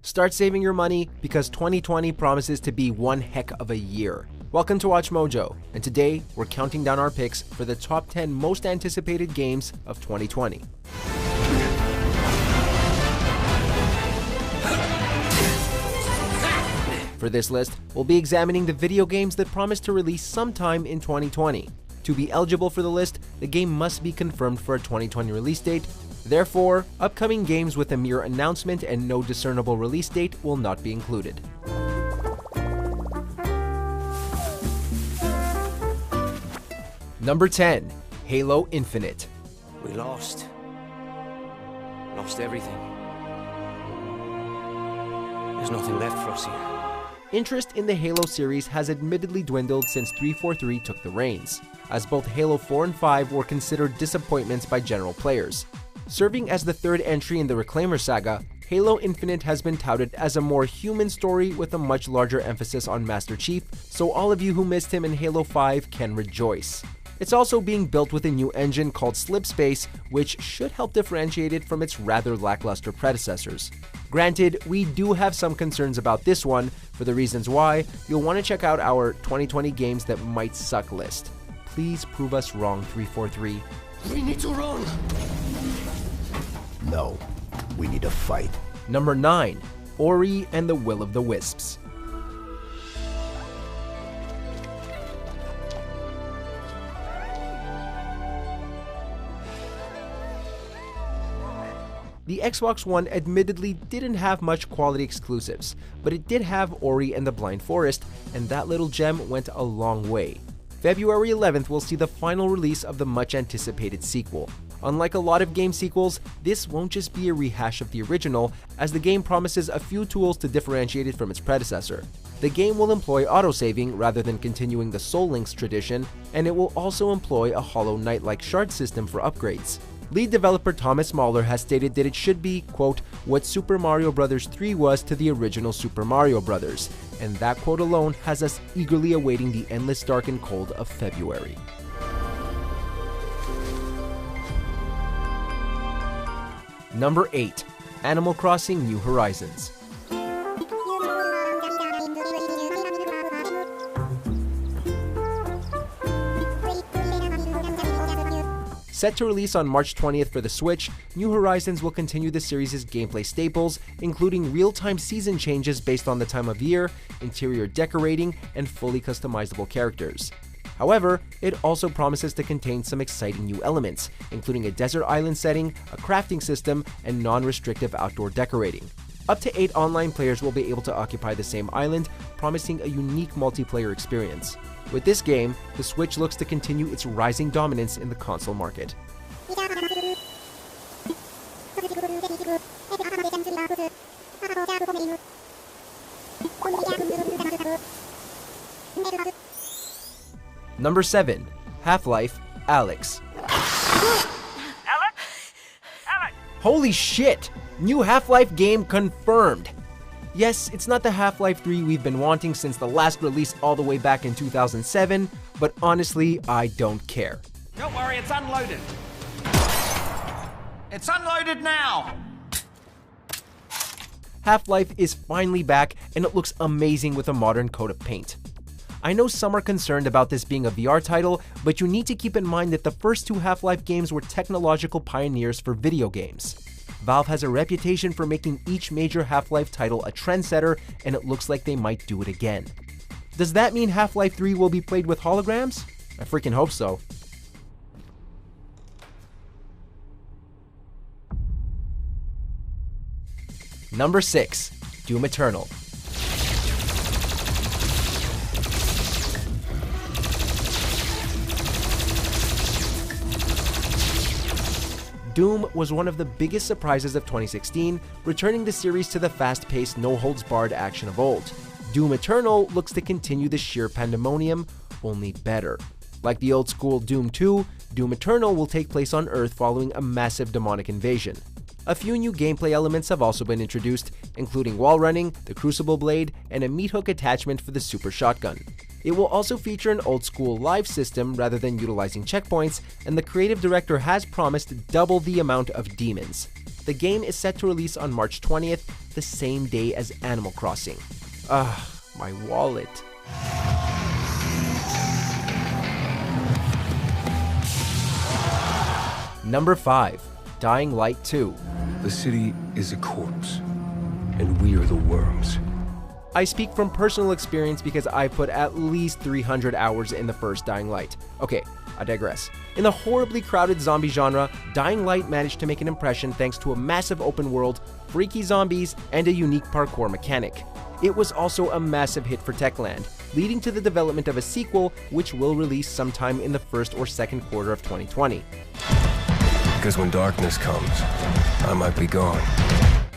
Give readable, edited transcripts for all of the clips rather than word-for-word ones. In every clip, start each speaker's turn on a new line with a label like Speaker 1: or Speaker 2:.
Speaker 1: Start saving your money because 2020 promises to be one heck of a year. Welcome to Watch Mojo, and today we're counting down our picks for the top 10 most anticipated games of 2020. For this list, we'll be examining the video games that promise to release sometime in 2020. To be eligible for the list, the game must be confirmed for a 2020 release date. Therefore, upcoming games with a mere announcement and no discernible release date will not be included. Number 10. Halo Infinite.
Speaker 2: We lost everything. There's nothing left for us here.
Speaker 1: Interest in the Halo series has admittedly dwindled since 343 took the reins, as both Halo 4 and 5 were considered disappointments by general players. Serving as the third entry in the Reclaimer saga, Halo Infinite has been touted as a more human story with a much larger emphasis on Master Chief, so all of you who missed him in Halo 5 can rejoice. It's also being built with a new engine called Slipspace, which should help differentiate it from its rather lackluster predecessors. Granted, we do have some concerns about this one. For the reasons why, you'll want to check out our 2020 games that might suck list. Please prove us wrong, 343.
Speaker 2: We need to run!
Speaker 3: No, we need to fight.
Speaker 1: Number 9. Ori and the Will of the Wisps. The Xbox One admittedly didn't have much quality exclusives, but it did have Ori and the Blind Forest, and that little gem went a long way. February 11th will see the final release of the much anticipated sequel. Unlike a lot of game sequels, this won't just be a rehash of the original, as the game promises a few tools to differentiate it from its predecessor. The game will employ autosaving rather than continuing the Soul Links tradition, and it will also employ a Hollow Knight-like shard system for upgrades. Lead developer Thomas Mahler has stated that it should be, quote, what Super Mario Bros. 3 was to the original Super Mario Bros., and that quote alone has us eagerly awaiting the endless dark and cold of February. Number 8. Animal Crossing: New Horizons. Set to release on March 20th for the Switch, New Horizons will continue the series' gameplay staples, including real-time season changes based on the time of year, interior decorating, and fully customizable characters. However, it also promises to contain some exciting new elements, including a desert island setting, a crafting system, and non-restrictive outdoor decorating. Up to 8 online players will be able to occupy the same island, promising a unique multiplayer experience. With this game, the Switch looks to continue its rising dominance in the console market. Number 7. Half-Life: Alyx.
Speaker 4: Alex? Alex!
Speaker 1: Holy shit! New Half-Life game confirmed! Yes, it's not the Half-Life 3 we've been wanting since the last release all the way back in 2007, but honestly, I don't care.
Speaker 4: Don't worry, it's unloaded. It's unloaded now!
Speaker 1: Half-Life is finally back, and it looks amazing with a modern coat of paint. I know some are concerned about this being a VR title, but you need to keep in mind that the first 2 Half-Life games were technological pioneers for video games. Valve has a reputation for making each major Half-Life title a trendsetter, and it looks like they might do it again. Does that mean Half-Life 3 will be played with holograms? I freaking hope so. Number 6. Doom Eternal. Doom was one of the biggest surprises of 2016, returning the series to the fast-paced, no-holds-barred action of old. Doom Eternal looks to continue the sheer pandemonium, only better. Like the old-school Doom 2, Doom Eternal will take place on Earth following a massive demonic invasion. A few new gameplay elements have also been introduced, including wall running, the Crucible Blade, and a meat hook attachment for the Super Shotgun. It will also feature an old-school live system rather than utilizing checkpoints, and the creative director has promised double the amount of demons. The game is set to release on March 20th, the same day as Animal Crossing. Ugh, my wallet. Number 5. Dying Light 2.
Speaker 5: The city is a corpse, and we are the worms.
Speaker 1: I speak from personal experience because I put at least 300 hours in the first Dying Light. Okay, I digress. In the horribly crowded zombie genre, Dying Light managed to make an impression thanks to a massive open world, freaky zombies, and a unique parkour mechanic. It was also a massive hit for Techland, leading to the development of a sequel which will release sometime in the first or second quarter of 2020.
Speaker 5: Because when darkness comes, I might be gone.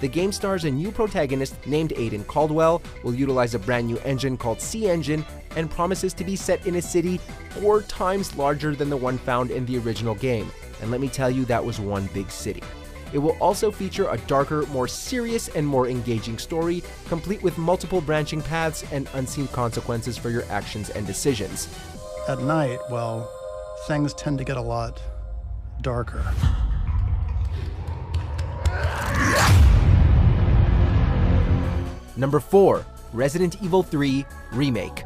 Speaker 1: The game stars a new protagonist named Aiden Caldwell, will utilize a brand new engine called C-Engine, and promises to be set in a city 4 times larger than the one found in the original game. And let me tell you, that was one big city. It will also feature a darker, more serious, and more engaging story, complete with multiple branching paths and unseen consequences for your actions and decisions.
Speaker 6: At night, well, things tend to get a lot darker.
Speaker 1: Number 4. Resident Evil 3 Remake.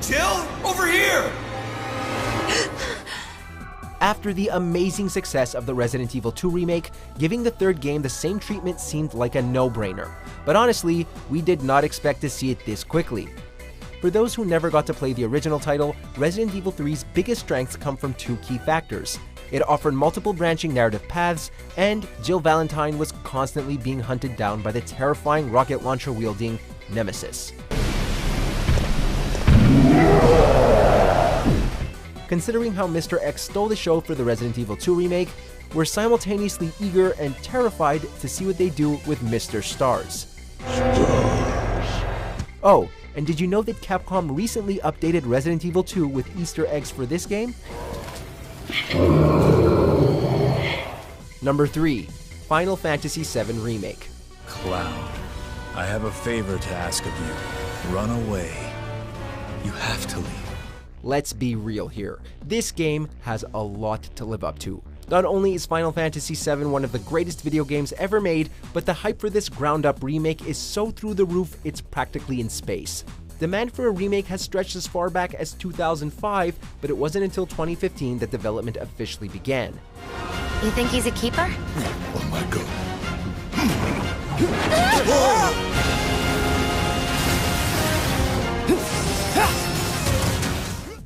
Speaker 4: Jill, over here!
Speaker 1: After the amazing success of the Resident Evil 2 remake, giving the third game the same treatment seemed like a no-brainer. But honestly, we did not expect to see it this quickly. For those who never got to play the original title, Resident Evil 3's biggest strengths come from 2 key factors. It offered multiple branching narrative paths, and Jill Valentine was constantly being hunted down by the terrifying rocket launcher-wielding Nemesis. Considering how Mr. X stole the show for the Resident Evil 2 remake, we're simultaneously eager and terrified to see what they do with Mr. Stars. Oh, and did you know that Capcom recently updated Resident Evil 2 with Easter eggs for this game? Number 3. Final Fantasy VII Remake.
Speaker 7: Cloud, I have a favor to ask of you. Run away. You have to leave.
Speaker 1: Let's be real here. This game has a lot to live up to. Not only is Final Fantasy VII one of the greatest video games ever made, but the hype for this ground-up remake is so through the roof it's practically in space. Demand for a remake has stretched as far back as 2005, but it wasn't until 2015 that development officially began.
Speaker 8: You think he's a keeper?
Speaker 3: Oh my god.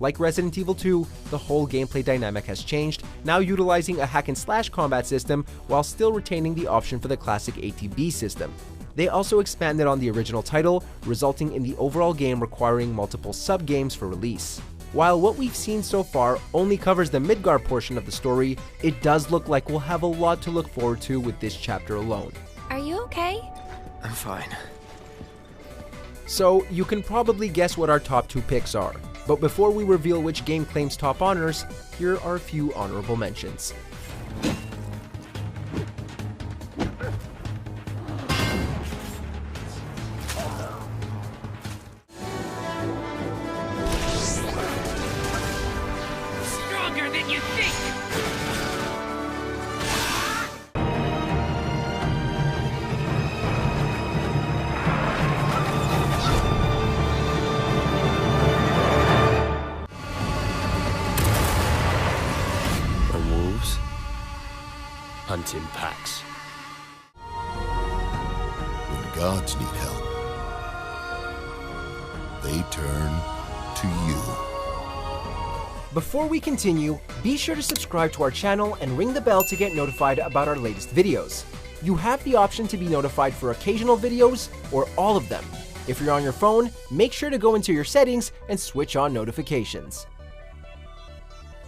Speaker 1: Like Resident Evil 2, the whole gameplay dynamic has changed, now utilizing a hack-and-slash combat system while still retaining the option for the classic ATB system. They also expanded on the original title, resulting in the overall game requiring multiple sub-games for release. While what we've seen so far only covers the Midgar portion of the story, it does look like we'll have a lot to look forward to with this chapter alone.
Speaker 8: Are you okay?
Speaker 2: I'm fine.
Speaker 1: So you can probably guess what our top 2 picks are. But before we reveal which game claims top honors, here are a few honorable mentions.
Speaker 4: Stronger than you think!
Speaker 2: Hunt in packs.
Speaker 3: When gods need help, they turn to you.
Speaker 1: Before we continue, be sure to subscribe to our channel and ring the bell to get notified about our latest videos. You have the option to be notified for occasional videos or all of them. If you're on your phone, make sure to go into your settings and switch on notifications.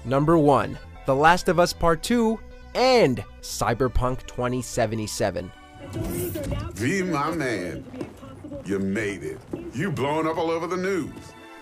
Speaker 1: Number 1. The Last of Us Part 2 and Cyberpunk 2077.
Speaker 9: V, my man, you made it. You blowing up all over the news.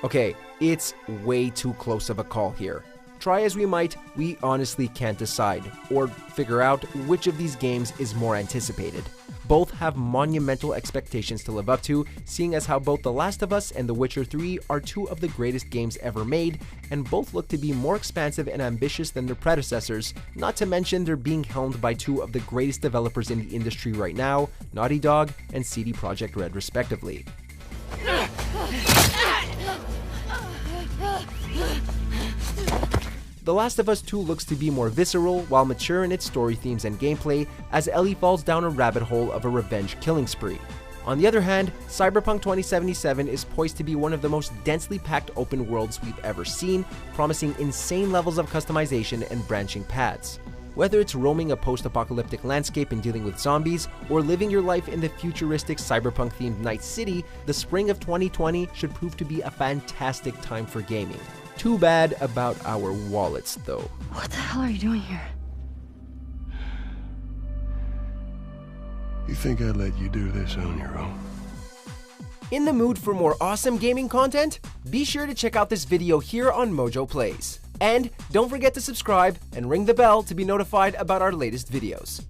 Speaker 1: Okay, it's way too close of a call here. Try as we might, we honestly can't decide or figure out which of these games is more anticipated. both have monumental expectations to live up to, seeing as how both The Last of Us and The Witcher 3 are two of the greatest games ever made, and both look to be more expansive and ambitious than their predecessors, not to mention they're being helmed by two of the greatest developers in the industry right now, Naughty Dog and CD Projekt Red respectively. The Last of Us 2 looks to be more visceral while mature in its story themes and gameplay, as Ellie falls down a rabbit hole of a revenge killing spree. On the other hand, Cyberpunk 2077 is poised to be one of the most densely packed open worlds we've ever seen, promising insane levels of customization and branching paths. Whether it's roaming a post-apocalyptic landscape and dealing with zombies, or living your life in the futuristic cyberpunk-themed Night City, the spring of 2020 should prove to be a fantastic time for gaming. Too bad about our wallets, though.
Speaker 10: What the hell are you doing here?
Speaker 5: You think I'd let you do this on your own?
Speaker 1: In the mood for more awesome gaming content? Be sure to check out this video here on Mojo Plays. And don't forget to subscribe and ring the bell to be notified about our latest videos.